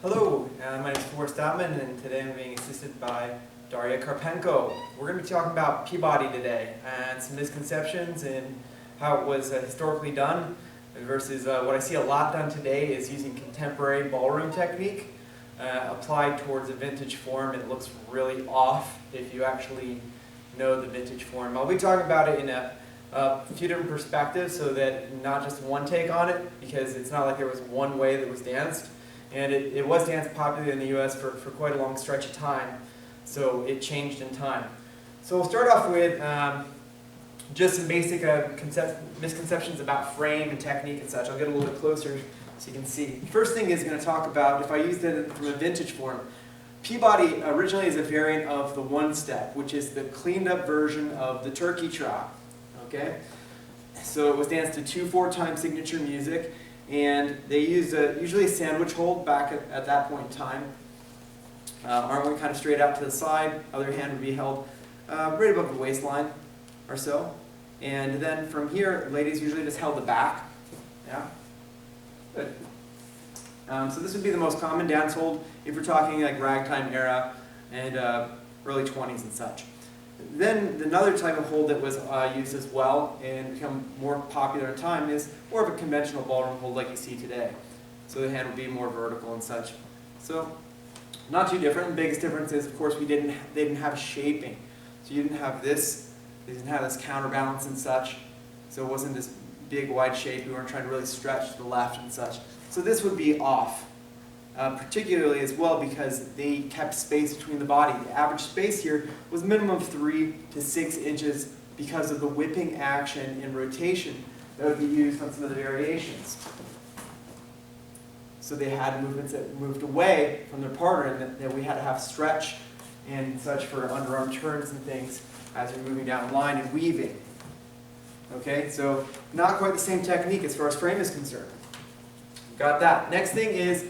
Hello, my name is Forrest Stoutman, and today I'm being assisted by Daria Karpenko. We're going to be talking about Peabody today and some misconceptions and how it was historically done versus what I see a lot done today is using contemporary ballroom technique applied towards a vintage form. It looks really off if you actually know the vintage form. I'll be talking about it in a few different perspectives so that not just one take on it, because it's not like there was one way that was danced. And it was danced popularly in the US for quite a long stretch of time, so it changed in time. So we'll start off with just some basic misconceptions about frame and technique and such. I'll get a little bit closer so you can see. First thing is going to talk about, if I used it from a vintage form, Peabody originally is a variant of the one step, which is the cleaned up version of the turkey trot. Okay? So it was danced to 2/4 time signature music. And they used usually a sandwich hold back at that point in time. Arm went kind of straight out to the side. Other hand would be held right above the waistline or so. And then from here, ladies usually just held the back. Yeah, good. So this would be the most common dance hold if you're talking like ragtime era and early 20s and such. Then another type of hold that was used as well and become more popular in time is more of a conventional ballroom hold like you see today. So the hand would be more vertical and such. So not too different. The biggest difference is, of course, they didn't have shaping. So you didn't have this, they didn't have this counterbalance and such. So it wasn't this big wide shape. We weren't trying to really stretch to the left and such. So this would be off. Particularly as well because they kept space between the body. The average space here was a minimum of 3 to 6 inches because of the whipping action and rotation that would be used on some of the variations. So they had movements that moved away from their partner and that we had to have stretch and such for underarm turns and things as you're moving down the line and weaving. Okay, so not quite the same technique as far as frame is concerned. Got that. Next thing is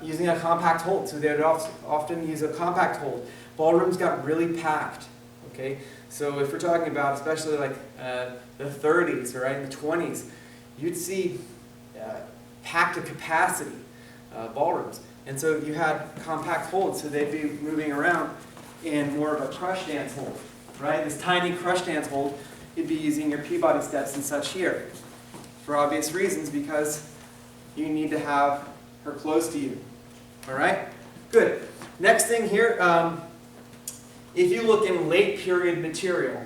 using a compact hold. So they would often use a compact hold. Ballrooms got really packed. Okay, so if we're talking about especially like the 30s or in the 20s, you'd see packed to capacity ballrooms. And so you had compact holds, so they'd be moving around in more of a crush dance hold, right? This tiny crush dance hold, you'd be using your Peabody steps and such here for obvious reasons because you need to have her close to you. All right? Good. Next thing here, if you look in late period material,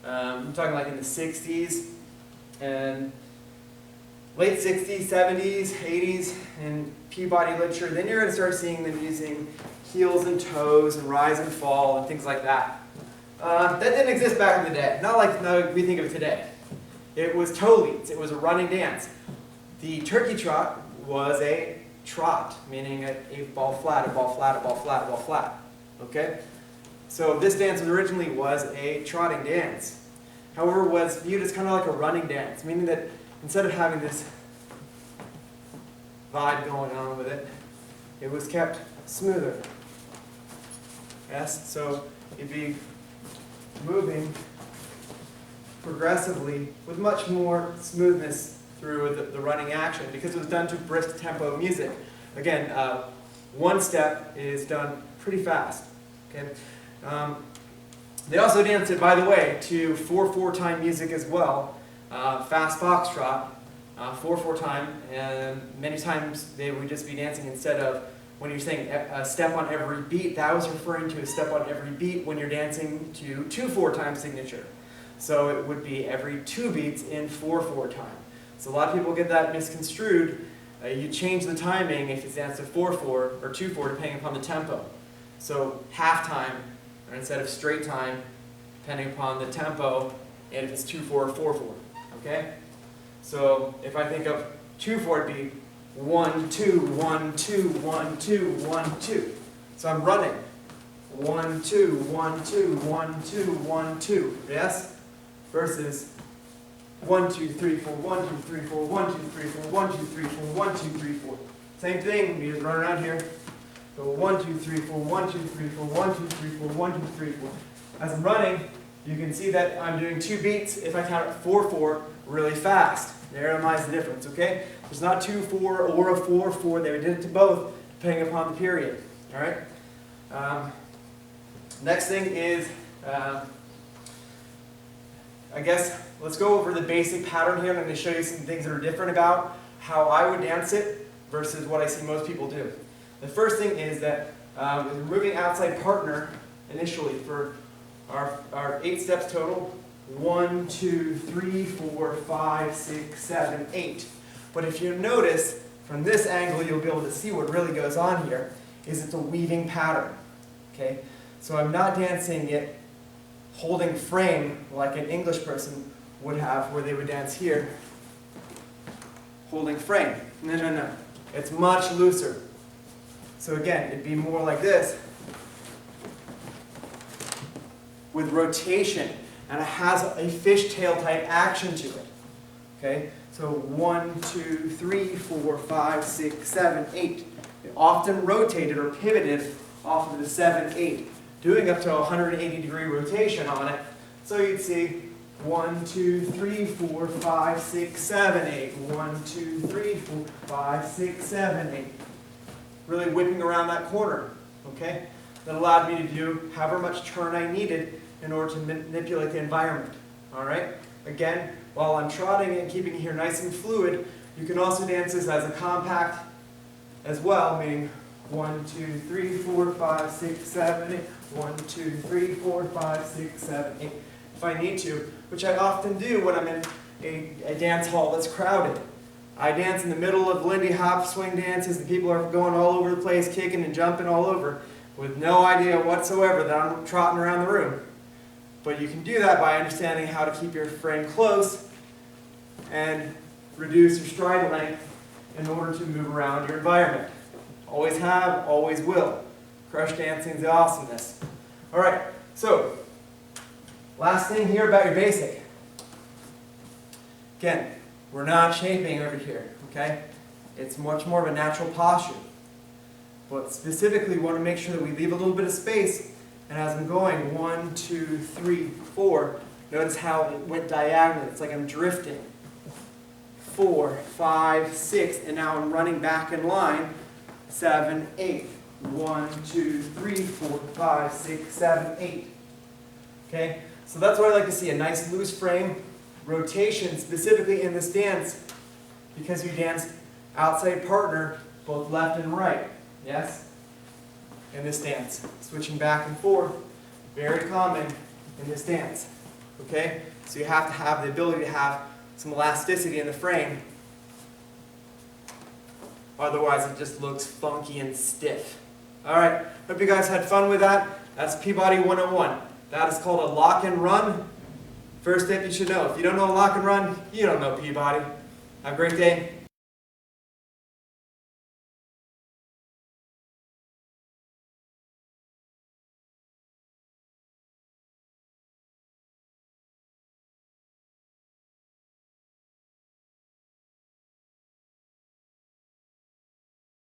I'm talking like in the 60s and late 60s, 70s, 80s, in Peabody literature, then you're going to start seeing them using heels and toes and rise and fall and things like that. That didn't exist back in the day. Not like we think of it today. It was toe leads. It was a running dance. The turkey trot was a trot, meaning a ball flat, a ball flat, a ball flat, a ball flat. Okay? So this dance originally was a trotting dance. However, was viewed as kind of like a running dance, meaning that instead of having this vibe going on with it, it was kept smoother. Yes? So you'd be moving progressively with much more smoothness through the running action because it was done to brisk tempo music. Again, one step is done pretty fast. Okay? They also danced it, by the way, to 4/4 time music as well. Fast foxtrot, 4/4 time, and many times they would just be dancing instead of, when you're saying a step on every beat, that was referring to a step on every beat when you're dancing to 2/4 time signature. So it would be every 2 beats in 4/4 time. So a lot of people get that misconstrued. You change the timing if it's danced to 4/4 or 2/4 depending upon the tempo. So half time or instead of straight time depending upon the tempo and if it's 2/4 or 4/4. Okay? So if I think of 2/4 it'd be 1, 2, 1, 2, 1, 2, 1, 2. So I'm running. 1, 2, 1, 2, 1, 2, 1, 2. Yes? Versus 1, 2, 3, 4, 1, 2, 3, 4, 1, 2, 3, 4, 1, 2, 3, 4, 1, 2, 3, 4. Same thing, we just run around here. So 1, 2, 3, 4, 1, 2, 3, 4, 1, 2, 3, 4, 1, 2, 3, 4. As I'm running, you can see that I'm doing 2 beats if I count 4/4 really fast. Therein lies the difference, okay? There's not 2/4 or a 4/4. They did it to both depending upon the period. All right. Next thing is, I guess, let's go over the basic pattern here. I'm going to show you some things that are different about how I would dance it versus what I see most people do. The first thing is that we're moving outside partner initially for our 8 steps total. 1, 2, 3, 4, 5, 6, 7, 8. But if you notice, from this angle, you'll be able to see what really goes on here is it's a weaving pattern. Okay? So I'm not dancing it holding frame like an English person would have, where they would dance here, holding frame. No, no, no. It's much looser. So again, it'd be more like this, with rotation, and it has a fishtail type action to it. Okay? So 1, 2, 3, 4, 5, 6, 7, 8. It often rotated or pivoted off of the 7, 8, doing up to a 180-degree rotation on it. So you'd see 1, 2, 3, 4, 5, 6, 7, 8. 1, 2, 3, 4, 5, 6, 7, 8. Really whipping around that corner. Okay? That allowed me to do however much turn I needed in order to manipulate the environment. All right? Again, while I'm trotting and keeping it here nice and fluid, you can also dance this as a compact as well, meaning 1, 2, 3, 4, 5, 6, 7, 8. 1, 2, 3, 4, 5, 6, 7, 8. If I need to, which I often do when I'm in a dance hall that's crowded. I dance in the middle of Lindy Hop swing dances, and people are going all over the place, kicking and jumping all over, with no idea whatsoever that I'm trotting around the room. But you can do that by understanding how to keep your frame close and reduce your stride length in order to move around your environment. Always have, always will. Crush dancing is the awesomeness. All right, so last thing here about your basic. Again, we're not shaping over here, okay? It's much more of a natural posture. But specifically, we want to make sure that we leave a little bit of space. And as I'm going, 1, 2, 3, 4, notice how it went diagonally. It's like I'm drifting. 4, 5, 6, and now I'm running back in line. 7, 8. 1, 2, 3, 4, 5, 6, 7, 8. Okay? So that's what I like to see, a nice loose frame, rotation specifically in this dance, because you danced outside partner both left and right. Yes? In this dance. Switching back and forth, very common in this dance. Okay? So you have to have the ability to have some elasticity in the frame. Otherwise it just looks funky and stiff. Alright, hope you guys had fun with that. That's Peabody 101. That is called a lock and run. First step you should know. If you don't know a lock and run, you don't know Peabody. Have a great day.